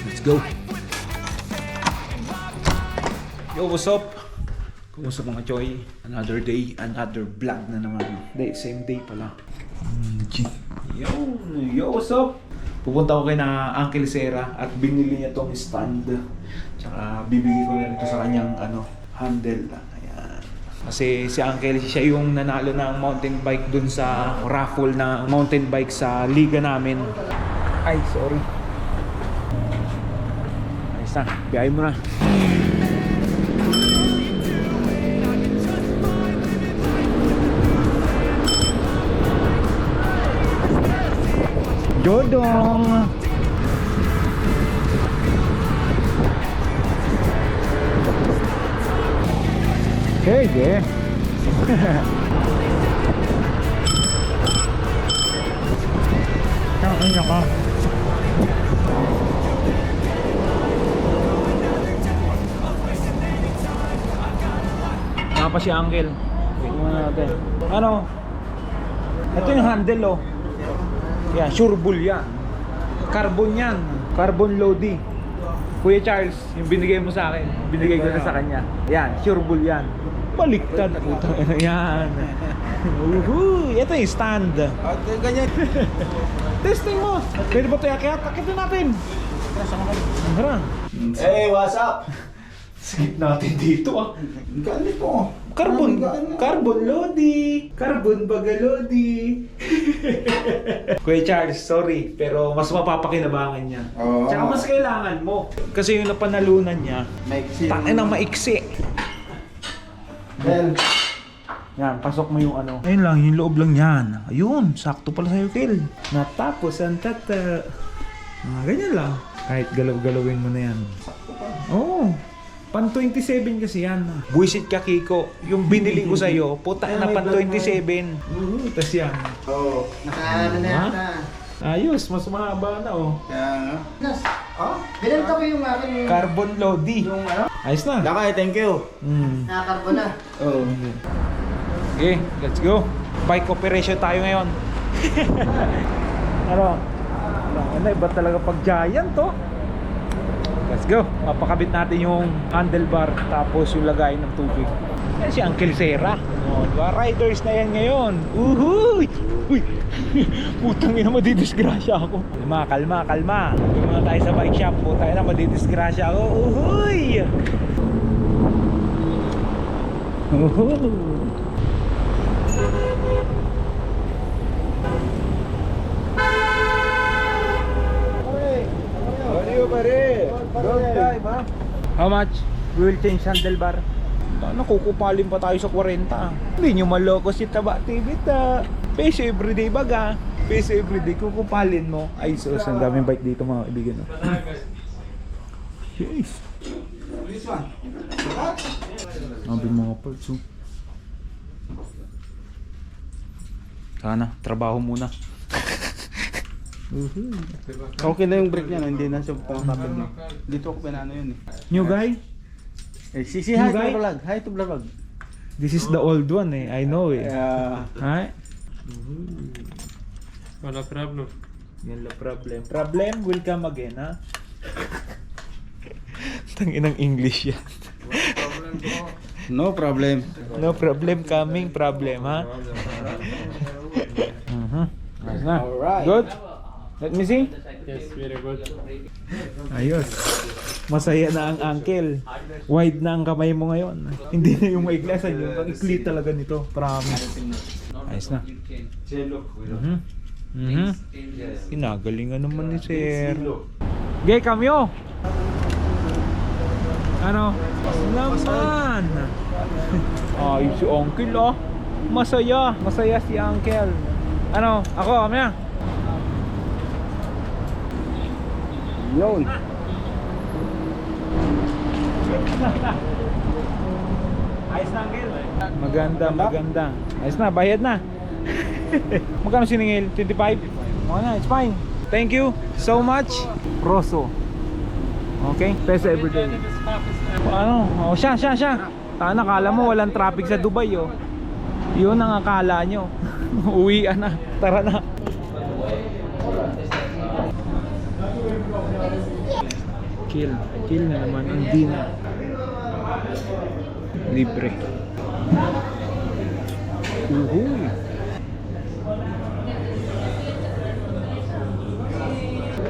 Let's go. Yo, what's up? Kumusta mga choy? Another day, another vlog na naman. Day, same day pala. Yo, what's up? Pupunta ko kay na Uncle Sera at binili niya tong stand. Tsaka bibigay ko na ito sa kanyang handle. Ayan. Kasi si Uncle, siya yung nanalo ng mountain bike dun sa raffle na mountain bike sa liga namin. Ay, sorry. Ayos na, biyahe mo na. Jodong! Sige! Kain niya ka. Nga pa si Uncle. Wait muna natin. Ano? Ito yung handle oh. Yan, sure bull yan. Carbon yan. Carbon Lodi. Kuya Charles, yung binigay mo sa akin. Binigay ko na sa kanya. Yan, sure bull yan. Baliktad. Yan. Uhuy. Ito yung stand. Okay, ganyan. Testing mo. Pwede ba ito yakit? Akitin natin. Tara. Hey, what's up? Skip natin dito ah. Galit po. Carbon Lodi. Carbon baga Lodi. Kuya Charles, sorry. Pero mas mapapakinabangan niya. Oo. Tsaka mas kailangan mo. Kasi yung napanalunan niya, Maiksi. tangin ang maiksi. Well, Yan, pasok mo yung ano. Ayun lang, yung loob lang yan. Ayun, sakto pala sa'yo, Kel. Natapos ang tata. Ganyan lang. Kahit galaw-galawin mo na yan. sakto pa. Oo. Pan 27 kasi yan. Buisit ka, Kiko. Yung binili ko sa'yo, puta na pan 27. Tas yan. Oo. Nakaano na Ha? yata. Ayos, mas mahaba na oh. Kaya nga. Oh? Binalta ko yung akin. Carbon Lodi. Yung ano? Ayos na. Lakay, thank you. Nakakarbon na. Oo. Okay, let's go. Bike operation tayo ngayon. Ano? Ano, iba talaga pag giant to. Let's go. Papakabit natin yung handlebar tapos yung lagay ng tubig. Yan si Uncle Sera. Oh, diba? Riders na yan ngayon. Uhuy! Uy! Putang ina, madidisgrasya ako. Kalma. Doon muna tayo sa bike shop. Putang ina, madidisgrasya ako. Uhuy! Uhuy! How much? We will change handlebar. Nakukupalin pa tayo sa 40. Hindi nyo maloko si Taba TV ta. Peso everyday baga. Peso everyday kukupalin mo. Ay sus, ang daming bike dito mga kaibigan. Jeez. Sabi mga parts oh. Sana, trabaho muna. Okay na yung break niya, no? Hindi na siya pangkapin mo. Dito ako pinano yun eh. New guy? Eh, si hi Guy? to vlog. Hi to vlog. This is the old one eh. I know eh. Hi? Wala problem. Yan la problem. Problem will come again, ha? Tanginang English yan. No problem. No problem coming, problem, ha? Nice na. Alright. Good? Let me see. Yes, very good. Ayos. Masaya na ang uncle. Wide na ang kamay mo ngayon. Hindi na yung maiglasan yun. Ang ikli talaga nito. Promise. Ayos na. Pinagalingan naman ni Sir. Gay, kamyo! Ano? Naman! Ayos si uncle oh. Masaya. Masaya si uncle. Ano? Ako, kamya? Yun. Ayos na uncle. Maganda. Ayos na, bayad na. Magkano siningil? 25? Okay na, it's fine. Thank you so much. Rosso. Okay? Peso everyday. Ano? Oh, siya. Nakala mo walang traffic sa Dubai oh. Yun ang akala nyo. Uwian na. Tara na. Kill. Kill na naman. Hindi na. Libre. Uhuy.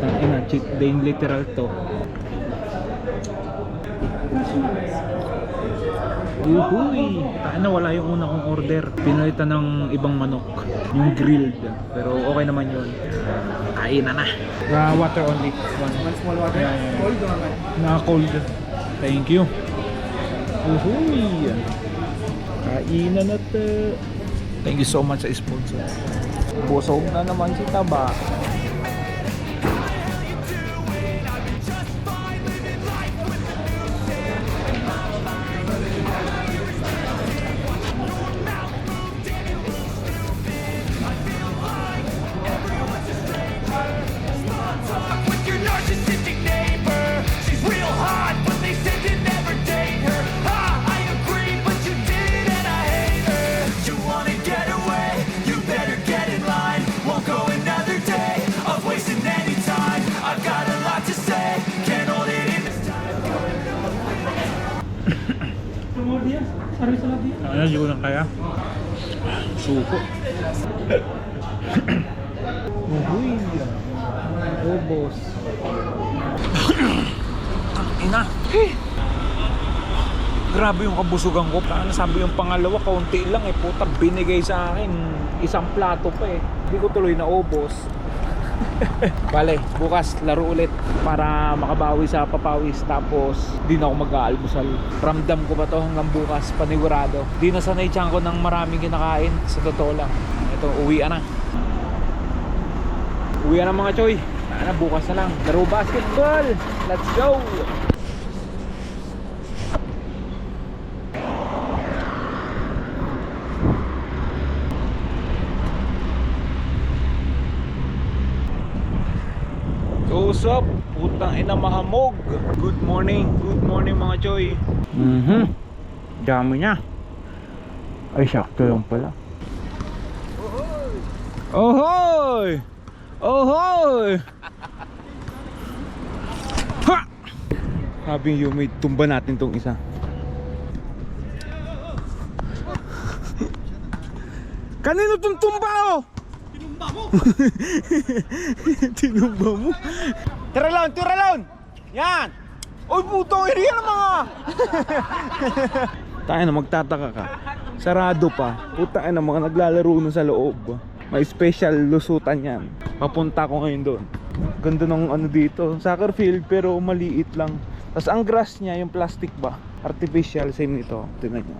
Tangina, cheat day literal to. Uhuy! Ano, wala yung una kong order. Pinalitan ng ibang manok. Yung grilled. Pero okay naman yun. Kain na na. Water only. One small water? Yeah. Cold or what? Naka-cold. Thank you. Uhuy! Kainan na to. Thank you so much sa sponsor. Busog na naman si Taba. Ano, hindi ko lang kaya. Suko. Uhuy. Obos. Ina. Grabe yung kabusugan ko. Sabi yung pangalawa, kaunti lang eh. Puta, binigay sa akin. Isang plato pa eh. Hindi ko tuloy na obos. Bale, bukas laro ulit para makabawi sa papawis. Tapos di na ako mag-aalmusal. Ramdam ko pa to hanggang bukas, panigurado. Di na sanay tiyan ko ng maraming kinakain. Sa totoo lang. Ito, uwian na. Uwian na mga choy. Sana bukas na lang. Laro basketball. Let's go. What's up? Putang ina mahamog. Good morning mga choy. Dami niya. Ay sakto lang pala. Ohoy! Ohoy! Ha! Sabi yung may tumba natin tong isa. Kanino tong tumba oh? Tinumba mo. Tira laon. Yan. Oy puto, yan ang mga. Tayo na magtataka ka. Sarado pa. Puta na mga naglalaro na sa loob. May special lusutan yan. Papunta ko ngayon doon. Ganda ng ano dito. Soccer field pero maliit lang. Tapos ang grass niya, yung plastic ba? Artificial, same nito. Tingnan nyo.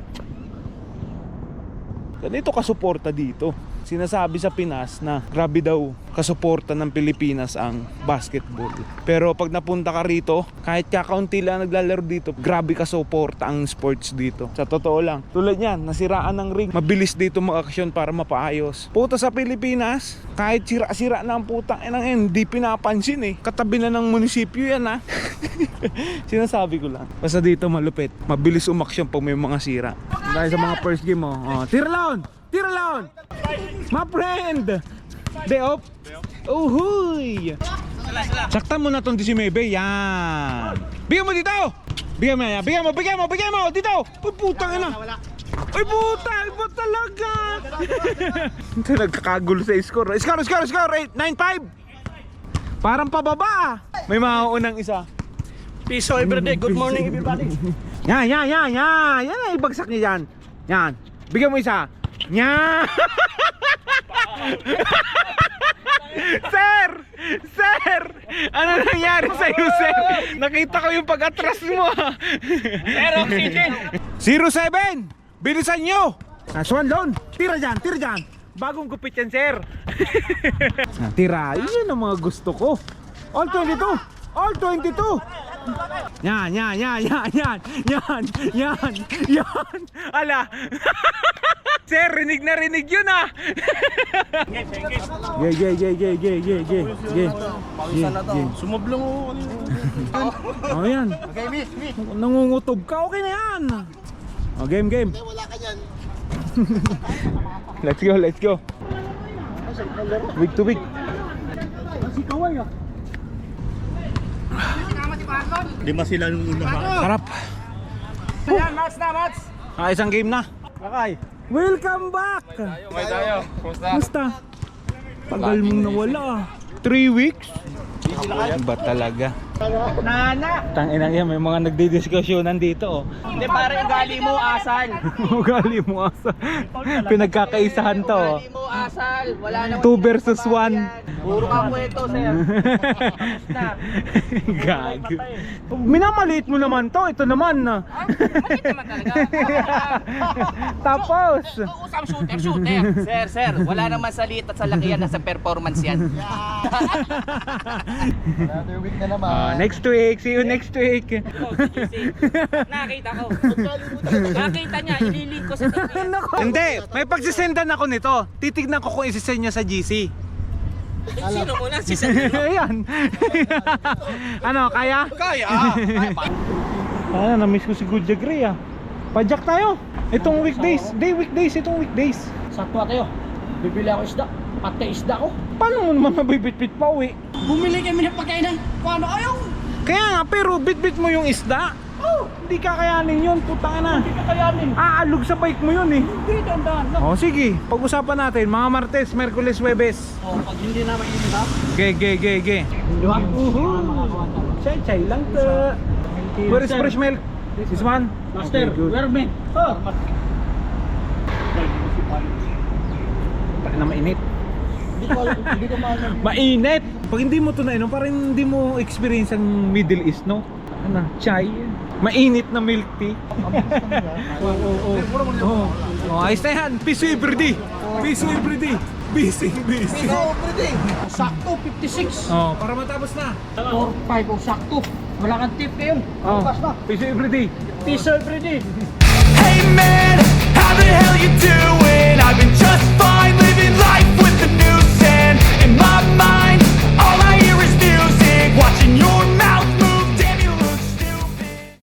Ganito kasuporta dito. Sinasabi sa Pinas na grabe daw kasuporta ng Pilipinas ang basketball. Pero pag napunta ka rito, kahit kakaunti lang naglalaro dito, grabe kasuporta ang sports dito. Sa totoo lang. Tulad yan, nasiraan ng ring. Mabilis dito mag-aksyon para mapaayos. Puta sa Pilipinas, kahit sira-sira na ang putang hindi pinapansin eh. Katabi na ng munisipyo yan ha. Sinasabi ko lang. Basta dito malupit. Mabilis umaksyon pag may mga sira. Dahil sa mga first game mo, tira laon! My friend! Day off? Uhuy! Saktan mo na tong Disimebe. Yan! Bigyan mo dito! Bigyan mo! Dito! Uy putang ina! Uy puta! Iba talaga! Nagkakagulo sa score. Score! 9-5! Parang pababa. May mauunang isa. Piso everyday. Good morning everybody. Yan! Yan ay ibagsak niya dyan. Yan! Bigyan mo isa. Yan! Sir! Ano nangyari sa'yo, sir? Nakita ko yung pag-atras mo. Pero oxygen. 07! Bilisan nyo! Swan doon! Tira dyan! Bagong gupit yan, sir. Tira, yun ang mga gusto ko. All 22! Yan! Ala! Sir, rinig yun ah! Sumablong ako kanina. Oh yan. Okay, miss. Nangungutob ka, okay na yan. Oh, game. Wala ka dyan. Let's go. Week to week. Lima sila nung una pa. Sarap. Ayan, match na, match! Isang game na. Lakay. Welcome back! Okay tayo. Kumusta? Musta? Tagal mong nawala. 3 weeks? Ba talaga? Nana! Tanginang yan, may mga nagdidiskusyonan dito. Hindi, parang ugali mo, asal! Ugali mo asa. Pinagkakaisahan to. Ugali mo, asal! Wala naman 2 versus 1. Puro ka kwento, sir. Gag. Minamaliit mo naman to. Ito naman na. Maliit naman talaga. Tapos. Usap shooter. Sir, wala naman sa liit at sa laki yan. Nasa performance yan. Another week na naman. Next week. See you next week. Nakita ko. Nakita niya, ililink ko sa tingin. Hindi. May pagsisendan ako nito. Titignan ko kung isisend niya sa GC. Sino muna si Sir? Ayan. Ano, kaya? Kaya! Na-miss ko si Good Jagre ah. Pajak tayo. Itong weekdays. Weekdays. Itong weekdays. Sakto kayo. Bibili ako isda. Pati isda ko. Paano mo naman mabibitbit pa uwi? Bumili kami ng pagkainan. Paano ayaw? Kaya nga, pero bitbit mo yung isda. Oh, hindi kakayanin yun, putang na. Hindi ka kayanin. Aalog sa bike mo yun eh. Hindi, dandan. Oh, sige, pag-usapan natin, mga Martes, Merkules, Webes. Oh, pag hindi na mainit ha? Ge. Di ba? Chay lang to. Where is fresh milk? This one? Master, Okay, good. where me? Oh. Tayo na mainit. Hindi ko maano. Mainit! Pag hindi mo to nainom, parang hindi mo experience ang Middle East, no? Ano, chai. Mainit na milk tea. Oo. Ayos na yan. Piso everyday. Piso everyday. Busy. Sakto, 56. Oh, para matapos na. 4-5 o sakto. Wala kang tip ngayon. Oh, Bukas na. piso everyday. Piso everyday. Hey man, how the hell you do